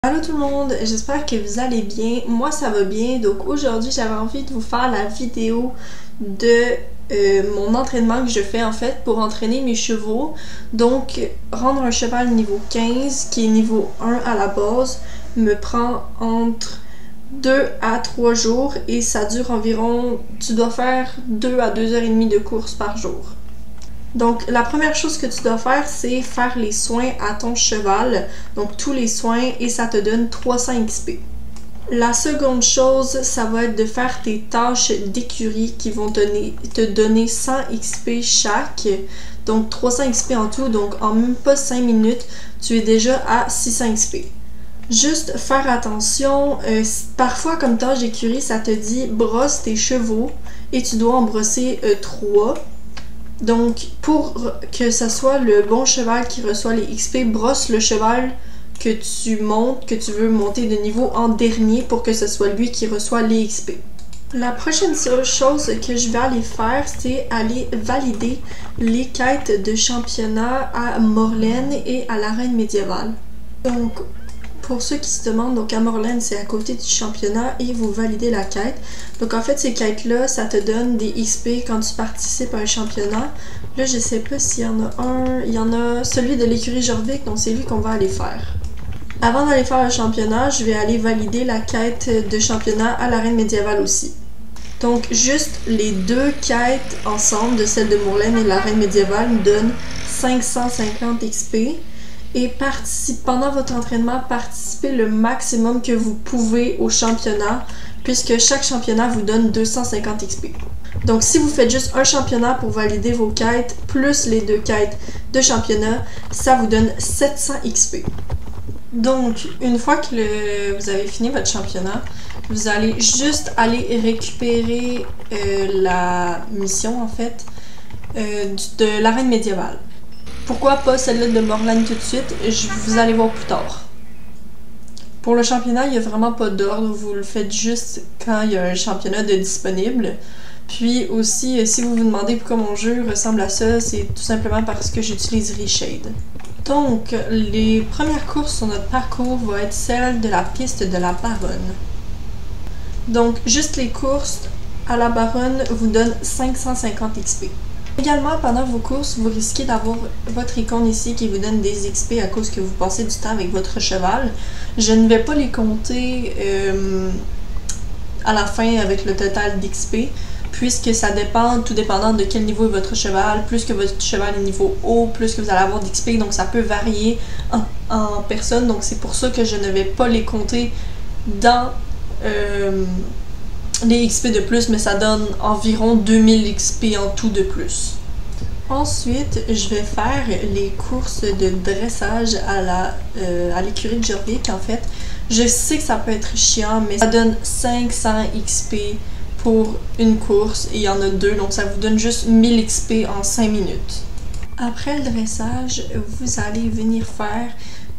Allô tout le monde, j'espère que vous allez bien. Moi ça va bien, donc aujourd'hui j'avais envie de vous faire la vidéo de mon entraînement que je fais en fait pour entraîner mes chevaux. Donc rendre un cheval niveau 15 qui est niveau 1 à la base me prend entre 2 à 3 jours et ça dure environ, tu dois faire 2 à 2h30 de course par jour. Donc, la première chose que tu dois faire, c'est faire les soins à ton cheval. Donc, tous les soins et ça te donne 300 XP. La seconde chose, ça va être de faire tes tâches d'écurie qui vont te donner 100 XP chaque. Donc, 300 XP en tout. Donc, en même pas 5 minutes, tu es déjà à 600 XP. Juste faire attention, parfois comme tâche d'écurie, ça te dit brosse tes chevaux et tu dois en brosser 3. Donc, pour que ce soit le bon cheval qui reçoit les XP, brosse le cheval que tu montes, que tu veux monter de niveau en dernier pour que ce soit lui qui reçoit les XP. La prochaine chose que je vais aller faire, c'est aller valider les quêtes de championnat à Morlaine et à l'arène médiévale. Donc, pour ceux qui se demandent, donc à Morlaine, c'est à côté du championnat et vous validez la quête. Donc en fait, ces quêtes-là, ça te donne des XP quand tu participes à un championnat. Là, je sais pas s'il y en a un. Il y en a celui de l'écurie Jorvik, donc c'est lui qu'on va aller faire. Avant d'aller faire le championnat, je vais aller valider la quête de championnat à l'arène médiévale aussi. Donc juste les deux quêtes ensemble, de celle de Morlaine et l'arène médiévale, nous donnent 550 XP. Et pendant votre entraînement, participez le maximum que vous pouvez au championnat, puisque chaque championnat vous donne 250 XP. Donc si vous faites juste un championnat pour valider vos quêtes, plus les deux quêtes de championnat, ça vous donne 700 XP. Donc, une fois que vous avez fini votre championnat, vous allez juste aller récupérer la mission, en fait, de l'arène médiévale. Pourquoi pas celle-là de Morlaine tout de suite? Vous allez voir plus tard. Pour le championnat, il n'y a vraiment pas d'ordre. Vous le faites juste quand il y a un championnat de disponible. Puis aussi, si vous vous demandez pourquoi mon jeu ressemble à ça, c'est tout simplement parce que j'utilise Reshade. Donc, les premières courses sur notre parcours vont être celles de la piste de la Baronne. Donc, juste les courses à la Baronne vous donnent 550 XP. Également, pendant vos courses, vous risquez d'avoir votre icône ici qui vous donne des XP à cause que vous passez du temps avec votre cheval. Je ne vais pas les compter à la fin avec le total d'XP, puisque ça dépend, tout dépendant de quel niveau est votre cheval. Plus que votre cheval est niveau haut, plus que vous allez avoir d'XP, donc ça peut varier en personne. Donc c'est pour ça que je ne vais pas les compter dans les XP de plus, mais ça donne environ 2000 XP en tout de plus. Ensuite, je vais faire les courses de dressage à l'écurie de Jorvik. En fait, je sais que ça peut être chiant, mais ça donne 500 XP pour une course et il y en a deux, donc ça vous donne juste 1000 XP en 5 minutes. Après le dressage, vous allez venir faire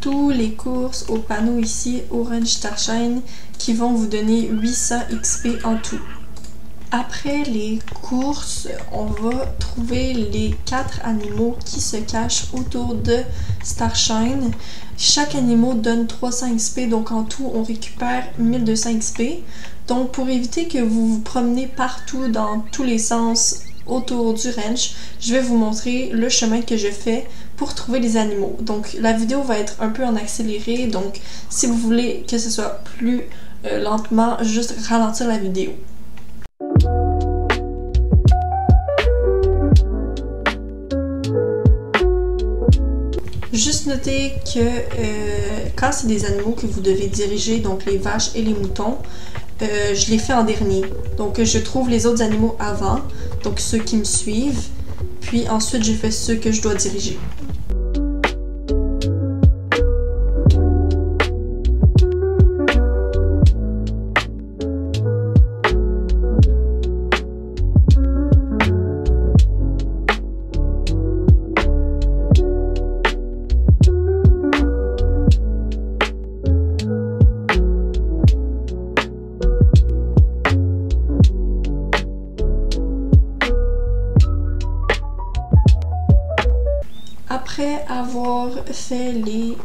tous les courses au panneau ici, Orange Starshine, qui vont vous donner 800 XP en tout. Après les courses, on va trouver les 4 animaux qui se cachent autour de Starshine. Chaque animal donne 300 XP, donc en tout, on récupère 1200 XP. Donc, pour éviter que vous vous promenez partout dans tous les sens autour du ranch, je vais vous montrer le chemin que je fais pour trouver les animaux. Donc, la vidéo va être un peu en accéléré, donc si vous voulez que ce soit plus lentement, juste ralentir la vidéo. Juste noter que quand c'est des animaux que vous devez diriger, donc les vaches et les moutons, je les fais en dernier. Donc je trouve les autres animaux avant, donc ceux qui me suivent, puis ensuite je fais ceux que je dois diriger. avoir fait les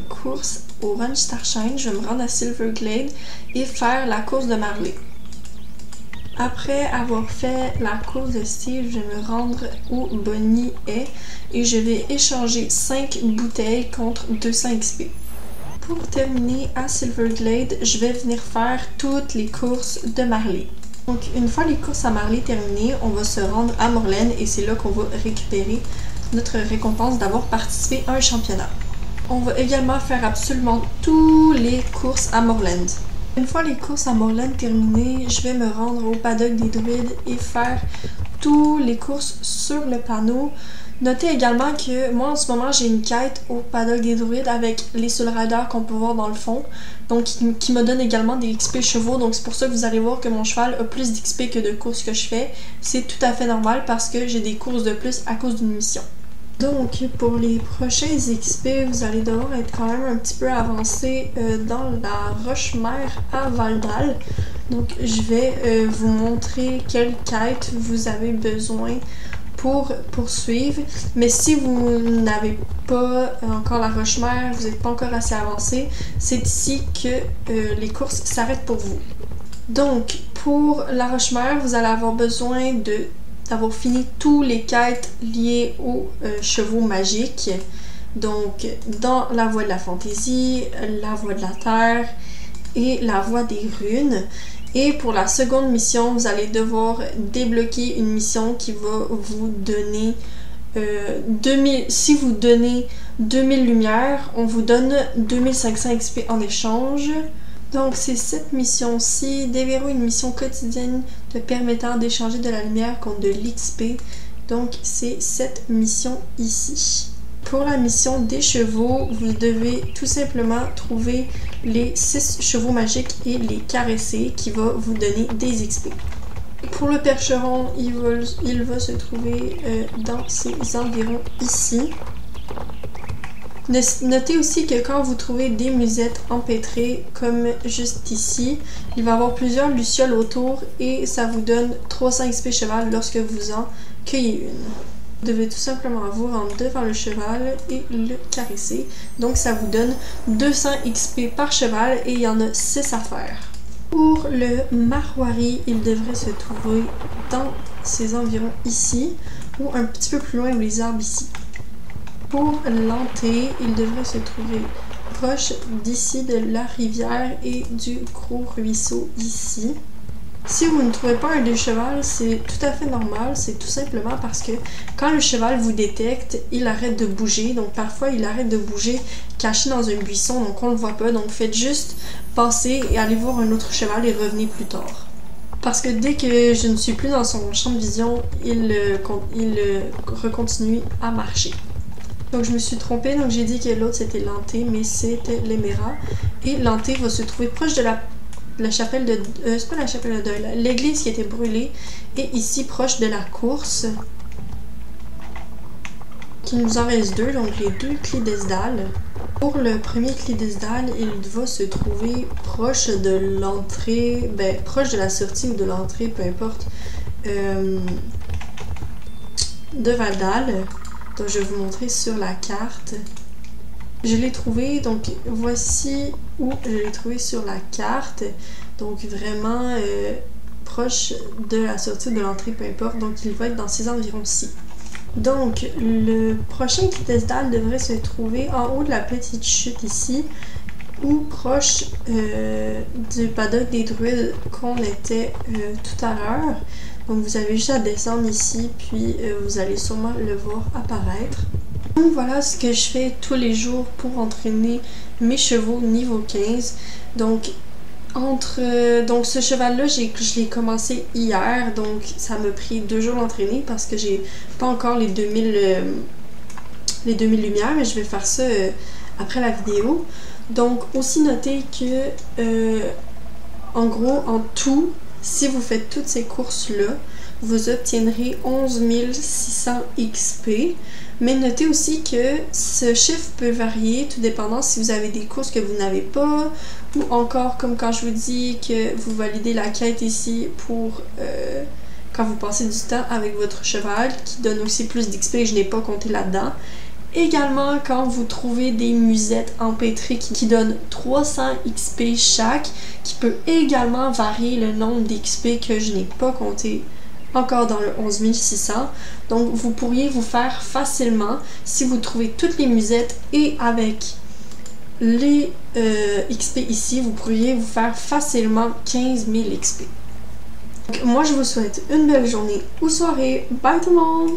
courses au Run Starshine, je vais me rendre à Silverglade et faire la course de Marley. Après avoir fait la course de Steve, je vais me rendre où Bonnie est et je vais échanger 5 bouteilles contre 200 XP. Pour terminer à Silverglade, je vais venir faire toutes les courses de Marley. Donc une fois les courses à Marley terminées, on va se rendre à Morlène et c'est là qu'on va récupérer notre récompense d'avoir participé à un championnat. On va également faire absolument toutes les courses à Morlène. Une fois les courses à Morlène terminées, je vais me rendre au paddock des druides et faire toutes les courses sur le panneau. Notez également que moi en ce moment j'ai une quête au paddock des druides avec les Soul Riders qu'on peut voir dans le fond, donc qui me donne également des XP chevaux, donc c'est pour ça que vous allez voir que mon cheval a plus d'XP que de courses que je fais. C'est tout à fait normal parce que j'ai des courses de plus à cause d'une mission. Donc pour les prochains XP, vous allez devoir être quand même un petit peu avancé dans la Roche-Mère à Valdal. Donc je vais vous montrer quelle quête vous avez besoin pour poursuivre. Mais si vous n'avez pas encore la Roche-Mère, vous n'êtes pas encore assez avancé, c'est ici que les courses s'arrêtent pour vous. Donc pour la Roche-Mère, vous allez avoir besoin d'avoir fini tous les quêtes liées aux chevaux magiques. Donc, dans la voie de la fantaisie, la voie de la terre et la voie des runes. Et pour la seconde mission, vous allez devoir débloquer une mission qui va vous donner 2000. Si vous donnez 2000 lumières, on vous donne 2500 XP en échange. Donc, c'est cette mission-ci, déverrouiller une mission quotidienne te permettant d'échanger de la lumière contre de l'XP. Donc, c'est cette mission ici. Pour la mission des chevaux, vous devez tout simplement trouver les 6 chevaux magiques et les caresser qui va vous donner des XP. Pour le percheron, il va se trouver dans ces environs ici. Notez aussi que quand vous trouvez des musettes empêtrées comme juste ici, il va y avoir plusieurs lucioles autour et ça vous donne 300 XP cheval lorsque vous en cueillez une. Vous devez tout simplement vous rendre devant le cheval et le caresser. Donc ça vous donne 200 XP par cheval et il y en a 6 à faire. Pour le Marwari, il devrait se trouver dans ces environs ici ou un petit peu plus loin où les arbres ici. Pour l'Anté, il devrait se trouver proche d'ici de la rivière et du gros ruisseau ici. Si vous ne trouvez pas un des chevals, c'est tout à fait normal, c'est tout simplement parce que quand le cheval vous détecte, il arrête de bouger. Donc parfois, il arrête de bouger caché dans un buisson, donc on ne le voit pas. Donc faites juste passer et aller voir un autre cheval et revenez plus tard. Parce que dès que je ne suis plus dans son champ de vision, il recontinue à marcher. Donc je me suis trompée, donc j'ai dit que l'autre c'était l'Anté, mais c'était l'Éméra. Et l'Anté va se trouver proche de la chapelle de... c'est pas la chapelle de deuil, l'église qui était brûlée. Et ici, proche de la course. Qui nous en reste 2, donc les 2 Clydesdales. Pour le premier Clydesdale, il va se trouver proche de l'entrée, proche de la sortie ou de l'entrée, peu importe, de Valdal. Donc je vais vous montrer sur la carte. Je l'ai trouvé, donc voici où je l'ai trouvé sur la carte. Donc vraiment proche de la sortie de l'entrée, peu importe. Donc il va être dans ces environs-ci. Donc le prochain Clydesdale devrait se trouver en haut de la petite chute ici, ou proche du paddock des druides qu'on était tout à l'heure. Donc vous avez juste à descendre ici, puis vous allez sûrement le voir apparaître. Donc voilà ce que je fais tous les jours pour entraîner mes chevaux niveau 15. Donc ce cheval-là, je l'ai commencé hier, donc ça m'a pris 2 jours d'entraîner parce que j'ai pas encore les 2000 lumières, mais je vais faire ça après la vidéo. Donc aussi notez que en gros, en tout, si vous faites toutes ces courses-là, vous obtiendrez 11 600 XP. Mais notez aussi que ce chiffre peut varier tout dépendant si vous avez des courses que vous n'avez pas, ou encore comme quand je vous dis que vous validez la quête ici pour quand vous passez du temps avec votre cheval, qui donne aussi plus d'XP, je n'ai pas compté là-dedans. Également, quand vous trouvez des musettes empêtrées qui donnent 300 XP chaque, qui peut également varier le nombre d'XP que je n'ai pas compté encore dans le 11600. Donc vous pourriez vous faire facilement, si vous trouvez toutes les musettes et avec les XP ici, vous pourriez vous faire facilement 15 000 XP. Donc, moi je vous souhaite une belle journée ou soirée. Bye tout le monde!